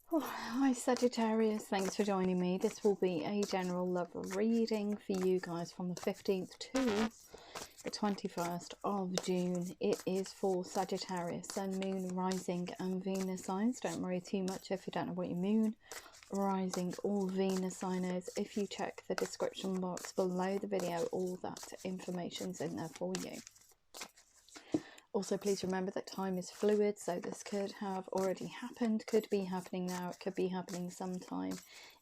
Oh, hi Sagittarius, thanks for joining me. This will be a general love reading for you guys from the 15th to the 21st of June. It is for Sagittarius, Sun, Moon, Rising and Venus signs. Don't worry too much if you don't know what your Moon, Rising or Venus sign is. If you check the description box below the video, all that information's in there for you. Also, please remember that time is fluid, so this could have already happened, could be happening now, it could be happening sometime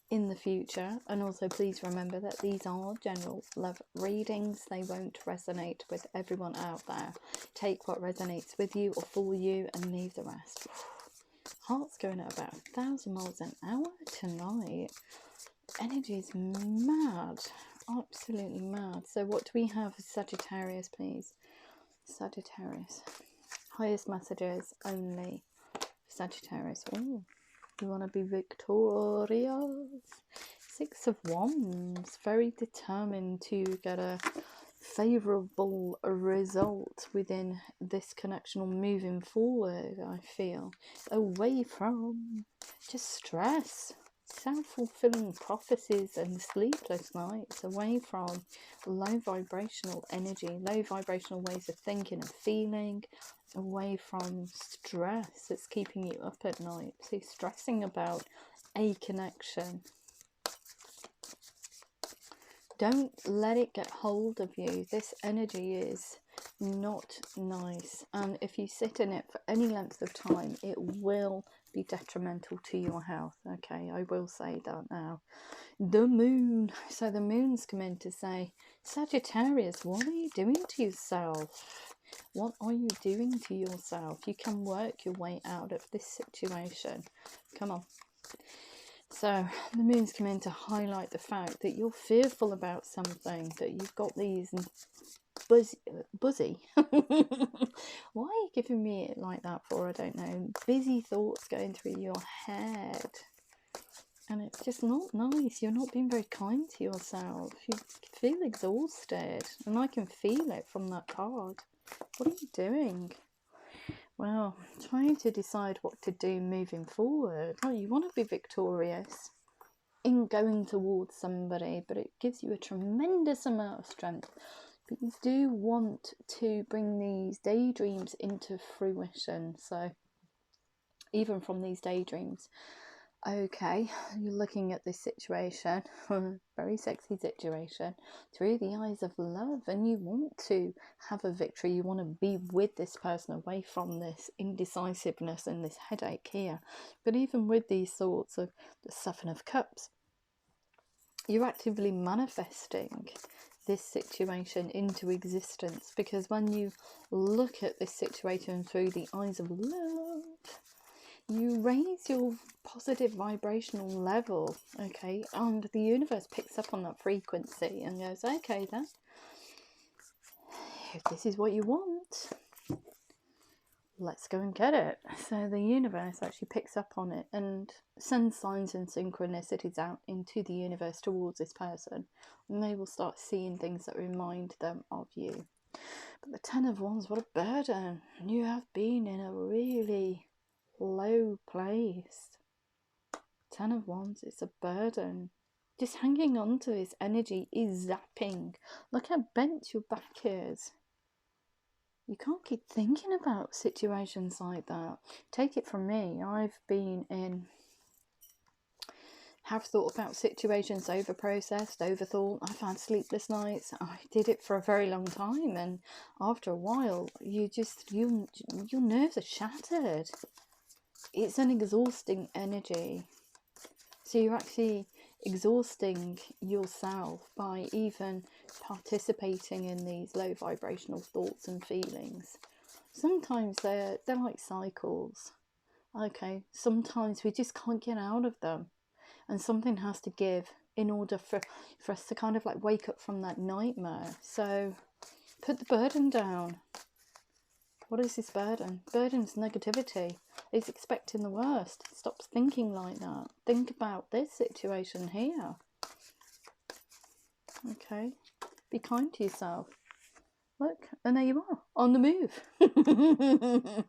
in the future. And also please remember that these are general love readings. They won't resonate with everyone out there. Take what resonates with you or for you and leave the rest. Heart's going at about 1,000 miles an hour tonight. Energy is mad, absolutely mad. So what do we have for Sagittarius, please? Sagittarius, highest messages only. Sagittarius, oh, you want to be victorious. 6 of Wands, very determined to get a favourable result within this connection or moving forward. I feel away from just stress, self-fulfilling prophecies and sleepless nights, away from low vibrational energy, low vibrational ways of thinking and feeling, away from stress that's keeping you up at night. So stressing about a connection, don't let it get hold of you. This energy is not nice, and if you sit in it for any length of time, it will be detrimental to your health. Okay, I will say that now. The moon, so the moon's come in to say, Sagittarius, what are you doing to yourself? What are you doing to yourself? You can work your way out of this situation. Come on. So the moon's come in to highlight the fact that you're fearful about something, that you've got these buzzy why are you giving me it like that for? I don't know. Busy thoughts going through your head, and it's just not nice. You're not being very kind to yourself. You feel exhausted, and I can feel it from that card. What are you doing? Well, trying to decide what to do moving forward. Oh, you want to be victorious in going towards somebody, but it gives you a tremendous amount of strength. But you do want to bring these daydreams into fruition. So even from these daydreams, okay, you're looking at this situation, very sexy situation, through the eyes of love, and you want to have a victory. You want to be with this person, away from this indecisiveness and this headache here. But even with these thoughts of the 7 of Cups, you're actively manifesting this situation into existence, because when you look at this situation through the eyes of love, you raise your positive vibrational level, okay, and the universe picks up on that frequency and goes, okay then, if this is what you want, let's go and get it. So the universe actually picks up on it and sends signs and synchronicities out into the universe towards this person, and they will start seeing things that remind them of you. But the 10 of Wands, what a burden. You have been in a really low place. 10 of Wands, it's a burden. Just hanging on to this energy is zapping. Look how bent your back is. You can't keep thinking about situations like that. Take it from me, I've been in, have thought about situations, over processed, overthought. I've had sleepless nights. I did it for a very long time, and after a while your nerves are shattered. It's an exhausting energy. So you're actually exhausting yourself by even participating in these low vibrational thoughts and feelings. Sometimes they're like cycles. Okay, sometimes we just can't get out of them, and something has to give in order for us to kind of like wake up from that nightmare. So put the burden down. What is this burden? Burden's negativity. It's expecting the worst. Stop thinking like that. Think about this situation here. Okay? Be kind to yourself. Look, and there you are, on the move.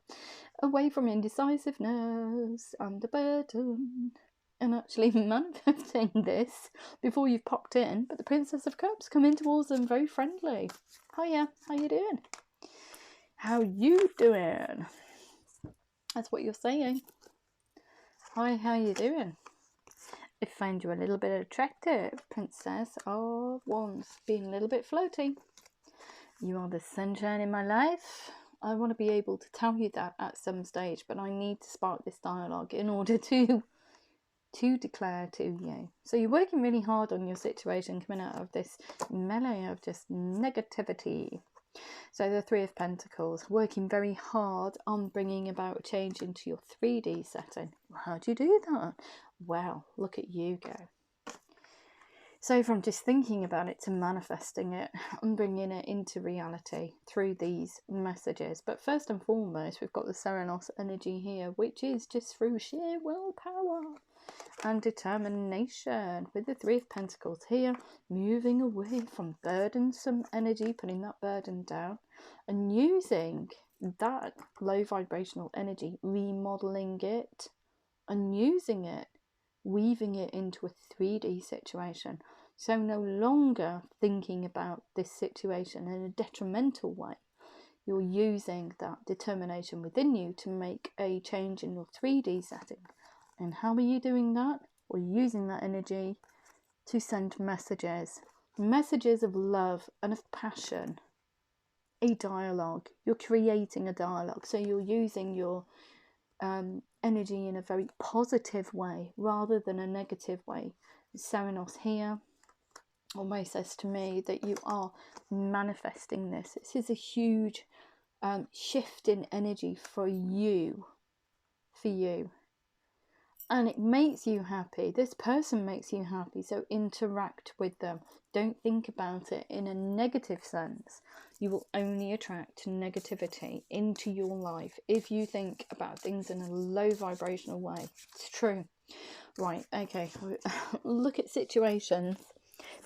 Away from indecisiveness and the burden. And actually manifesting this before you've popped in. But the Princess of Cups come in towards them very friendly. Hiya, how you doing? How you doing? That's what you're saying. Hi, how you doing? I find you a little bit attractive, Princess of Wands. Being a little bit floaty. You are the sunshine in my life. I want to be able to tell you that at some stage, but I need to spark this dialogue in order to declare to you. So you're working really hard on your situation coming out of this melee of just negativity. So the Three of Pentacles, working very hard on bringing about a change into your 3D setting. How do you do that? Well, look at you go. So from just thinking about it to manifesting it and bringing it into reality through these messages. But first and foremost, we've got the Serenos energy here, which is just through sheer willpower and determination, with the Three of Pentacles here, moving away from burdensome energy, putting that burden down and using that low vibrational energy, remodeling it and using it, weaving it into a 3D situation. So no longer thinking about this situation in a detrimental way. You're using that determination within you to make a change in your 3D setting. And how are you doing that? We're using that energy to send messages. Messages of love and of passion. A dialogue. You're creating a dialogue. So you're using your energy in a very positive way rather than a negative way. Serenos here almost says to me that you are manifesting this. This is a huge shift in energy for you. And it makes you happy. This person makes you happy, so interact with them. Don't think about it in a negative sense. You will only attract negativity into your life if you think about things in a low vibrational way. It's true. Right, okay. Look at situations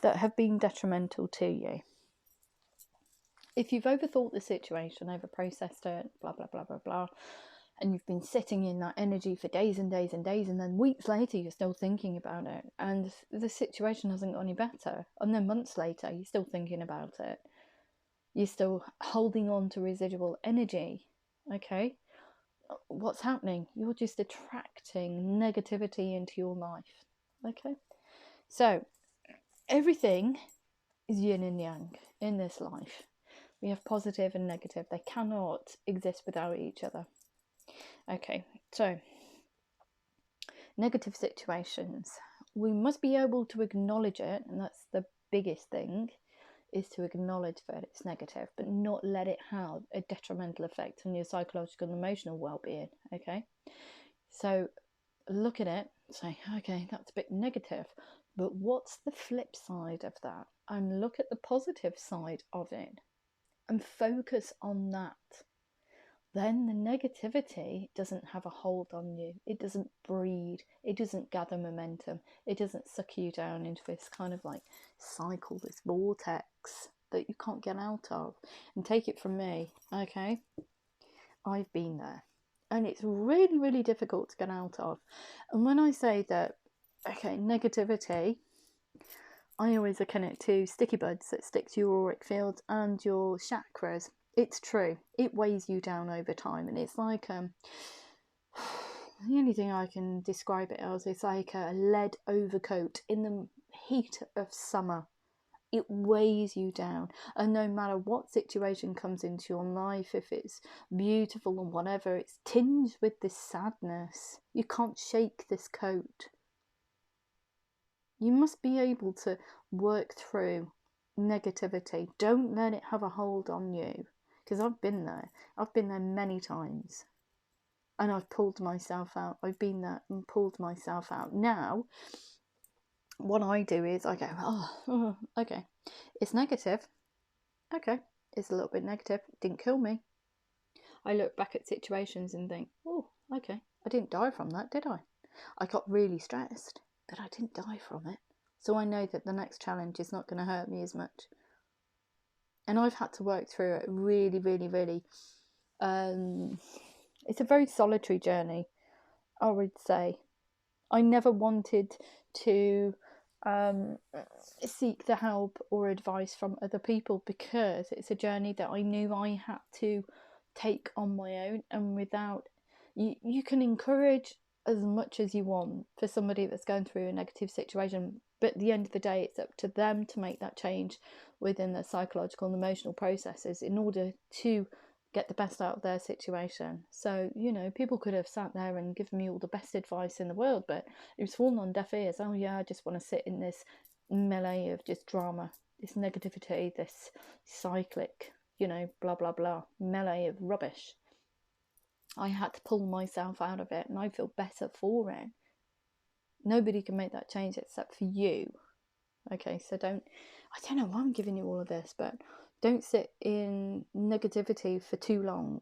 that have been detrimental to you. If you've overthought the situation, overprocessed it, blah, blah, blah, blah, blah, and you've been sitting in that energy for days and days and days, and then weeks later you're still thinking about it, and the situation hasn't got any better, and then months later you're still thinking about it, you're still holding on to residual energy, okay? What's happening? You're just attracting negativity into your life, okay? So everything is yin and yang in this life. We have positive and negative. They cannot exist without each other. Okay, so negative situations. We must be able to acknowledge it, and that's the biggest thing, is to acknowledge that it's negative, but not let it have a detrimental effect on your psychological and emotional well-being, okay? So look at it, say, okay, that's a bit negative, but what's the flip side of that? And look at the positive side of it and focus on that. Then the negativity doesn't have a hold on you. It doesn't breed. It doesn't gather momentum. It doesn't suck you down into this kind of like cycle, this vortex that you can't get out of. And take it from me, okay? I've been there. And it's really, really difficult to get out of. And when I say that, okay, negativity, I always liken it to sticky buds that stick to your auric field and your chakras. It's true. It weighs you down over time, and it's like the only thing I can describe it as is like a lead overcoat in the heat of summer. It weighs you down, and no matter what situation comes into your life, if it's beautiful or whatever, it's tinged with this sadness. You can't shake this coat. You must be able to work through negativity. Don't let it have a hold on you. Because I've been there. I've been there many times. And I've pulled myself out. I've been there and pulled myself out. Now, what I do is I go, oh, okay. It's negative. Okay. It's a little bit negative. It didn't kill me. I look back at situations and think, oh, okay. I didn't die from that, did I? I got really stressed, but I didn't die from it. So I know that the next challenge is not going to hurt me as much. And I've had to work through it really, really, really. It's a very solitary journey, I would say. I never wanted to seek the help or advice from other people, because it's a journey that I knew I had to take on my own. And without you can encourage as much as you want for somebody that's going through a negative situation, but at the end of the day, it's up to them to make that change within their psychological and emotional processes in order to get the best out of their situation. So, you know, people could have sat there and given me all the best advice in the world, but it was fallen on deaf ears. Oh yeah, I just want to sit in this melee of just drama, this negativity, this cyclic, you know, blah blah blah melee of rubbish. I had to pull myself out of it, and I feel better for it. Nobody can make that change except for you. Okay, so I don't know why I'm giving you all of this, but don't sit in negativity for too long.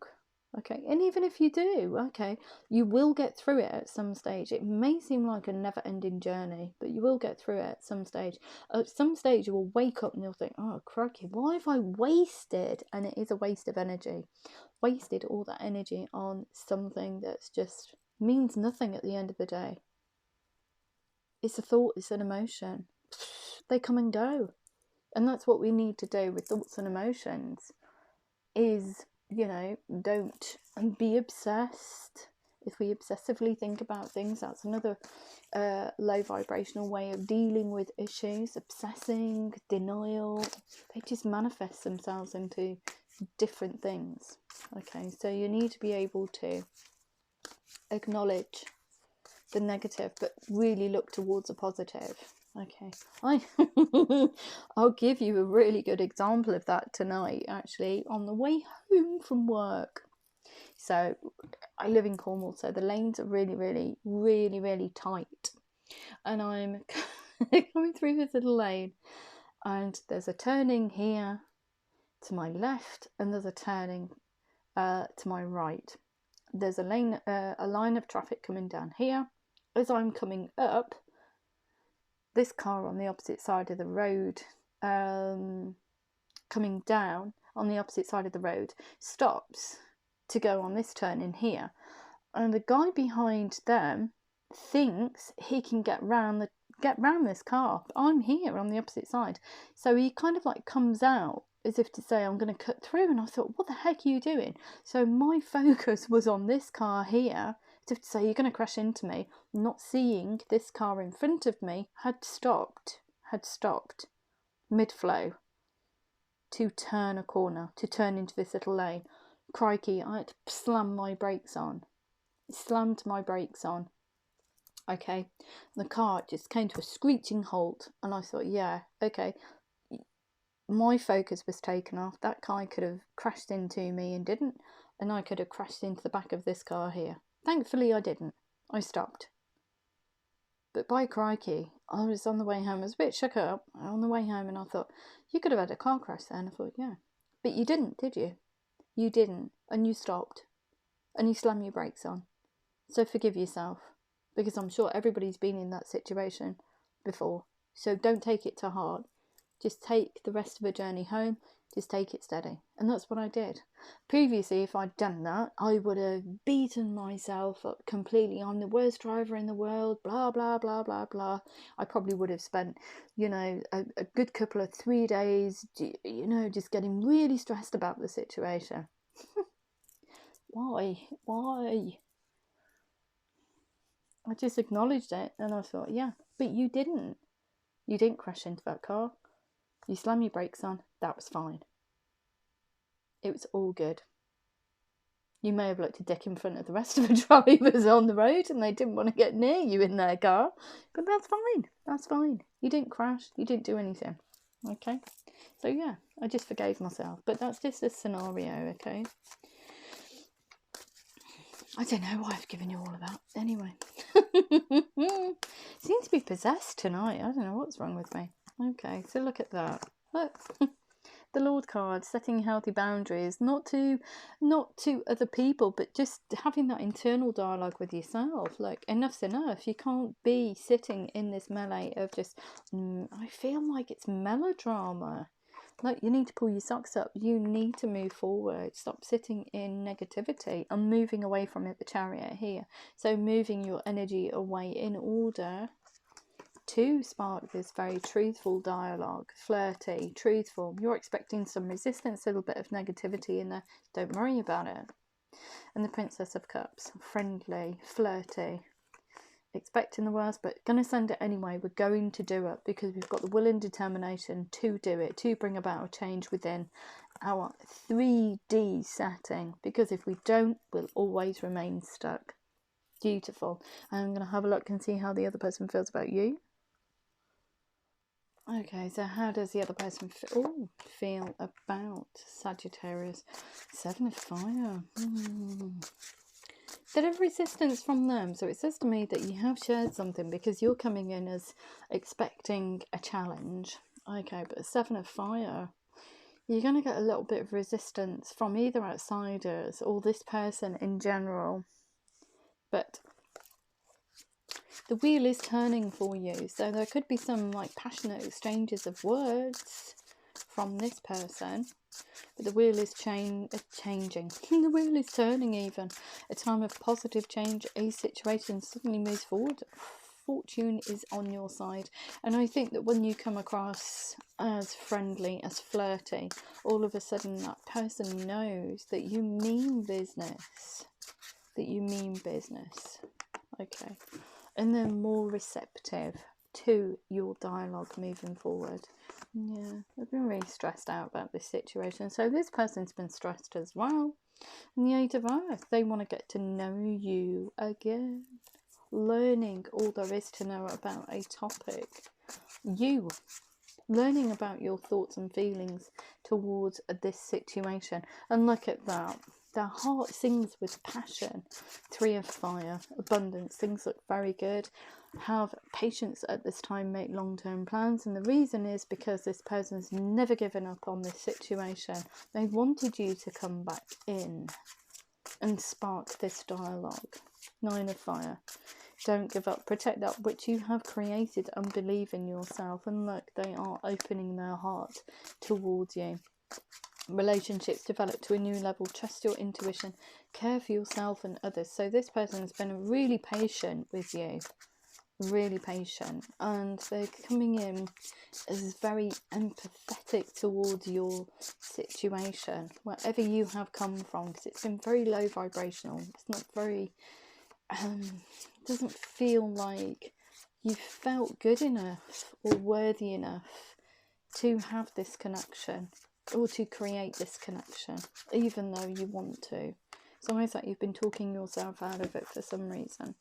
Okay, and even if you do, okay, you will get through it at some stage. It may seem like a never-ending journey, but you will get through it at some stage. At some stage, you will wake up and you'll think, oh, crikey, why have I wasted? And it is a waste of energy. Wasted all that energy on something that's just means nothing at the end of the day. It's a thought, it's an emotion. They come and go. And that's what we need to do with thoughts and emotions is, you know, don't be obsessed. If we obsessively think about things, that's another low vibrational way of dealing with issues. Obsessing, denial, they just manifest themselves into different things. Okay, so you need to be able to acknowledge the negative, but really look towards a positive. Okay, I'll give you a really good example of that tonight, actually, on the way home from work. So I live in Cornwall, so the lanes are really, really, really, really tight. And I'm coming through this little lane, and there's a turning here to my left, and there's a turning to my right. There's a line of traffic coming down here. As I'm coming up, this car on the opposite side of the road, coming down on the opposite side of the road, stops to go on this turn in here, and the guy behind them thinks he can get round this car, but I'm here on the opposite side. So he kind of like comes out as if to say, I'm going to cut through. And I thought, what the heck are you doing? So my focus was on this car here, as if to say, you're going to crash into me. Not seeing this car in front of me had stopped mid-flow to turn a corner, to turn into this little lane. Crikey, I had to slam my brakes on. It slammed my brakes on. Okay, the car just came to a screeching halt, and I thought, yeah, okay, my focus was taken off. That guy could have crashed into me and didn't, and I could have crashed into the back of this car here. Thankfully I didn't. I stopped. But by crikey, I was on the way home. I was a bit shook up on the way home, and I thought, you could have had a car crash there. And I thought, yeah, but you didn't, did you? You didn't, and you stopped, and you slammed your brakes on. So forgive yourself, because I'm sure everybody's been in that situation before. So don't take it to heart. Just take the rest of the journey home. Just take it steady. And that's what I did. Previously, if I'd done that, I would have beaten myself up completely. I'm the worst driver in the world, blah, blah, blah, blah, blah. I probably would have spent, you know, a good couple of 3 days, you know, just getting really stressed about the situation. Why? I just acknowledged it, and I thought, yeah, but you didn't. You didn't crash into that car. You slammed your brakes on. That was fine. It was all good. You may have looked a dick in front of the rest of the drivers on the road, and they didn't want to get near you in their car, but that's fine. That's fine. You didn't crash. You didn't do anything. Okay? So yeah, I just forgave myself. But that's just a scenario, okay? I don't know why I've given you all of that. Anyway. Seems to be possessed tonight. I don't know what's wrong with me. Okay, so look at that. Look. The Lord card, setting healthy boundaries, not to other people, but just having that internal dialogue with yourself. Like, enough's enough. You can't be sitting in this melee of just, I feel like it's melodrama. Look, you need to pull your socks up. You need to move forward. Stop sitting in negativity and moving away from it, the Chariot here. So moving your energy away in order to spark this very truthful dialogue. Flirty, truthful. You're expecting some resistance, a little bit of negativity in there. Don't worry about it. And the Princess of Cups. Friendly, flirty. Expecting the worst, but going to send it anyway. We're going to do it because we've got the will and determination to do it, to bring about a change within our 3D setting, because if we don't, we'll always remain stuck. Beautiful. And I'm going to have a look and see how the other person feels about you. Okay, so how does the other person feel about Sagittarius? 7 of Fire. Bit of resistance from them. So it says to me that you have shared something because you're coming in as expecting a challenge. Okay, but 7 of Fire. You're going to get a little bit of resistance from either outsiders or this person in general. But the wheel is turning for you. So there could be some like passionate exchanges of words from this person. But the wheel is changing. The wheel is turning even. A time of positive change. A situation suddenly moves forward. Fortune is on your side. And I think that when you come across as friendly, as flirty, all of a sudden that person knows that you mean business. Okay. And they're more receptive to your dialogue moving forward. Yeah, they've been really stressed out about this situation. So this person's been stressed as well. And the 8 of Earth, they want to get to know you again. Learning all there is to know about a topic. You. Learning about your thoughts and feelings towards this situation. And look at that. Their heart sings with passion. 3 of Fire. Abundance. Things look very good. Have patience at this time, make long-term plans, and the reason is because this person's never given up on this situation. They wanted you to come back in and spark this dialogue. 9 of Fire. Don't give up. Protect that which you have created and believe in yourself. And look, they are opening their heart towards you. Relationships develop to a new level. Trust your intuition. Care for yourself and others. So this person has been really patient with you. Really patient, and they're coming in as very empathetic towards your situation, wherever you have come from, because it's been very low vibrational. It's not very doesn't feel like you felt good enough or worthy enough to have this connection or to create this connection, even though you want to. It's almost like you've been talking yourself out of it for some reason.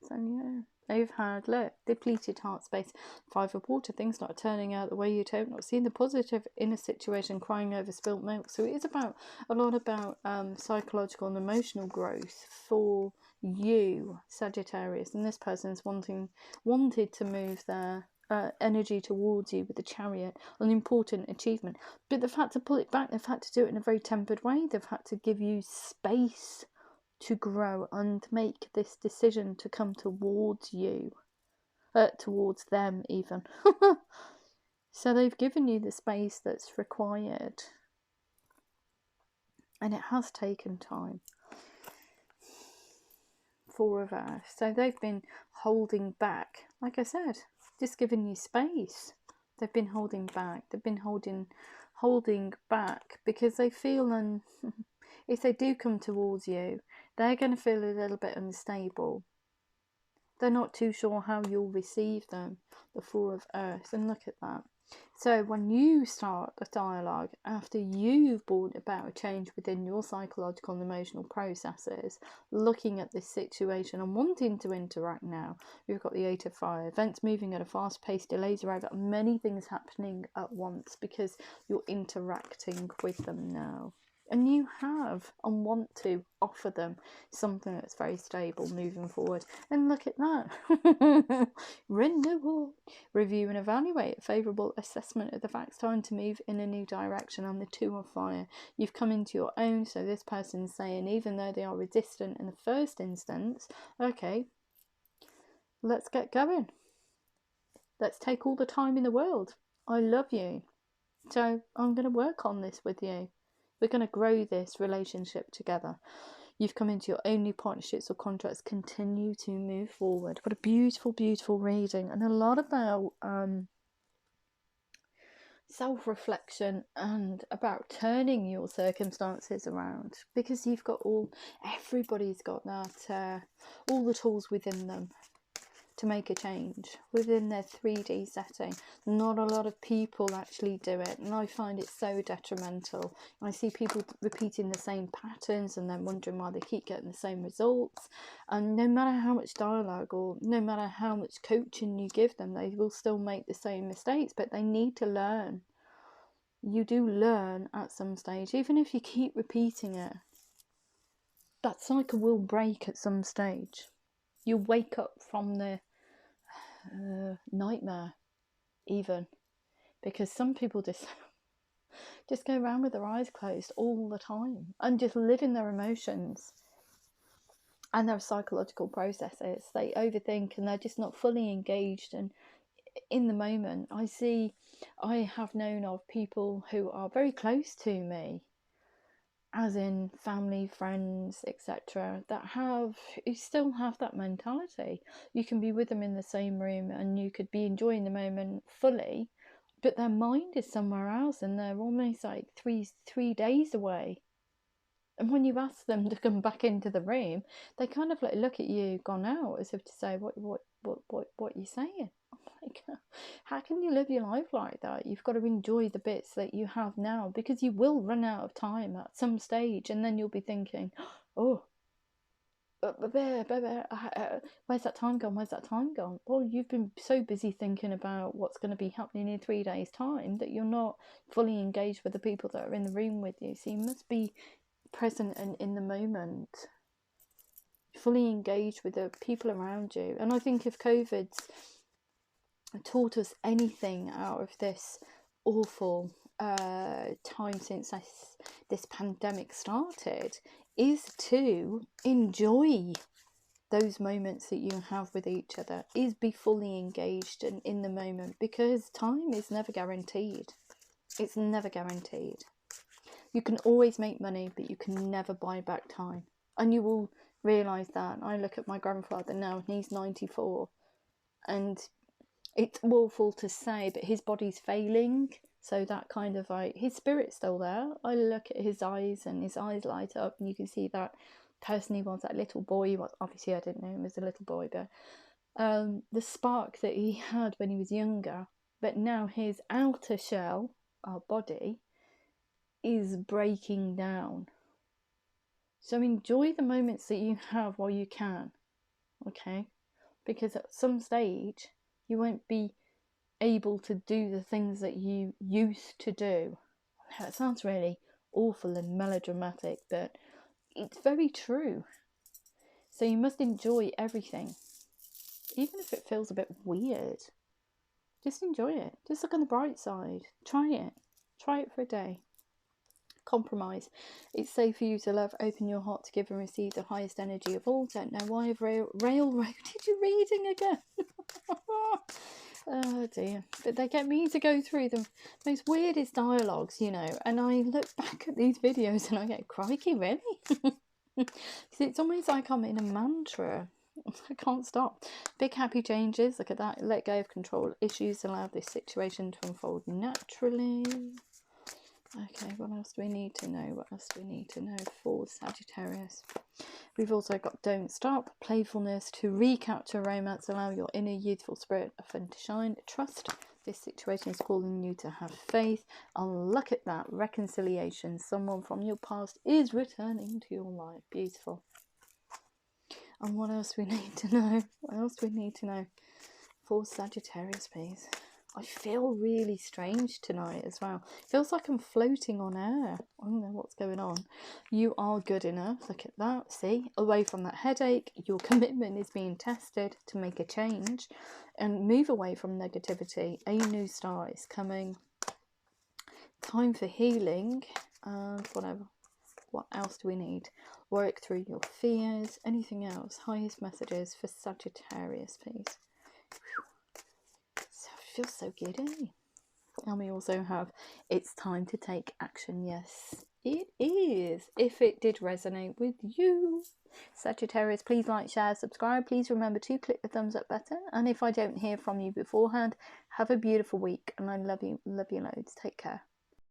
So yeah, they've had, look, depleted heart space. 5 of Water, things not turning out the way you'd hope, not seeing the positive in a situation, crying over spilt milk. So it is about a lot about psychological and emotional growth for you, Sagittarius, and this person's wanted to move their energy towards you with the Chariot, an important achievement. But they've had to pull it back. They've had to do it in a very tempered way. They've had to give you space to grow and make this decision to come towards you, towards them even. So they've given you the space that's required, and it has taken time. 4 of Earth. So they've been holding back, like I said, just giving you space. They've been holding back. They've been holding back because they feel if they do come towards you, they're going to feel a little bit unstable. They're not too sure how you'll receive them. The 4 of Earth. And look at that. So when you start a dialogue, after you've brought about a change within your psychological and emotional processes, looking at this situation and wanting to interact now, you've got the 8 of Fire. Events moving at a fast pace, delays arrive, many things happening at once because you're interacting with them now. And you have and want to offer them something that's very stable moving forward. And look at that. Renewal. Review and evaluate. Favourable assessment of the facts. Time to move in a new direction. On the 2 of Fire. You've come into your own. So this person's saying, even though they are resistant in the first instance, okay, let's get going. Let's take all the time in the world. I love you. So I'm going to work on this with you. We're going to grow this relationship together. You've come into your own new partnerships or contracts. Continue to move forward. What a beautiful, beautiful reading. And a lot about self-reflection and about turning your circumstances around, because you've got everybody's got that all the tools within them to make a change within their 3D setting. Not a lot of people actually do it, and I find it so detrimental. I see people repeating the same patterns and then wondering why they keep getting the same results, and no matter how much dialogue or no matter how much coaching you give them, they will still make the same mistakes. But they need to learn. You do learn at some stage, even if you keep repeating it. That cycle will break at some stage. You wake up from the nightmare, even, because some people just go around with their eyes closed all the time and just live in their emotions and their psychological processes. They overthink and they're just not fully engaged and in the moment. I have known of people who are very close to me, as in family, friends, etc., who still have that mentality. You can be with them in the same room and you could be enjoying the moment fully, but their mind is somewhere else and they're almost like three days away. And when you ask them to come back into the room, they kind of like look at you gone out, as if to say, what are you saying? Like, how can you live your life like that? You've got to enjoy the bits that you have now, because you will run out of time at some stage, and then you'll be thinking, oh, where's that time gone? Where's that time gone? Well, you've been so busy thinking about what's going to be happening in 3 days' time that you're not fully engaged with the people that are in the room with you. So you must be present and in the moment, fully engaged with the people around you. And I think if COVID's taught us anything out of this awful time since this pandemic started, is to enjoy those moments that you have with each other, is be fully engaged and in the moment, because time is never guaranteed. It's never guaranteed. You can always make money, but you can never buy back time, and you will realise that. I look at my grandfather now and he's 94, and it's awful to say, but his body's failing, so that kind of like, his spirit's still there. I look at his eyes and his eyes light up, and you can see that person he was, that little boy. Well, obviously I didn't know him as a little boy, but the spark that he had when he was younger, but now his outer shell, our body, is breaking down. So enjoy the moments that you have while you can, okay? Because at some stage you won't be able to do the things that you used to do. That sounds really awful and melodramatic, but it's very true. So you must enjoy everything, even if it feels a bit weird. Just enjoy it. Just look on the bright side. Try it for a day. Compromise. It's safe for you to love. Open your heart to give and receive the highest energy of all. Don't know why I've railroaded you reading again. Oh dear. But they get me to go through the most weirdest dialogues, you know, and I look back at these videos and I get, crikey, really? It's almost like I'm in a mantra. I can't stop. Big happy changes. Look at that. Let go of control issues. Allow this situation to unfold naturally. Okay, what else do we need to know? What else do we need to know for Sagittarius? We've also got don't stop. Playfulness to recapture romance. Allow your inner youthful spirit of fun to shine. Trust. This situation is calling you to have faith. And look at that. Reconciliation. Someone from your past is returning to your life. Beautiful. And what else we need to know? What else do we need to know for Sagittarius, please? I feel really strange tonight as well. It feels like I'm floating on air. I don't know what's going on. You are good enough. Look at that. See? Away from that headache. Your commitment is being tested to make a change. And move away from negativity. A new start is coming. Time for healing. And whatever. What else do we need? Work through your fears. Anything else? Highest messages for Sagittarius, please. So feels so giddy. And we also have, it's time to take action. Yes, it is. If it did resonate with you, Sagittarius, please like, share, subscribe. Please remember to click the thumbs up button. And if I don't hear from you beforehand, have a beautiful week. And I love you loads. Take care.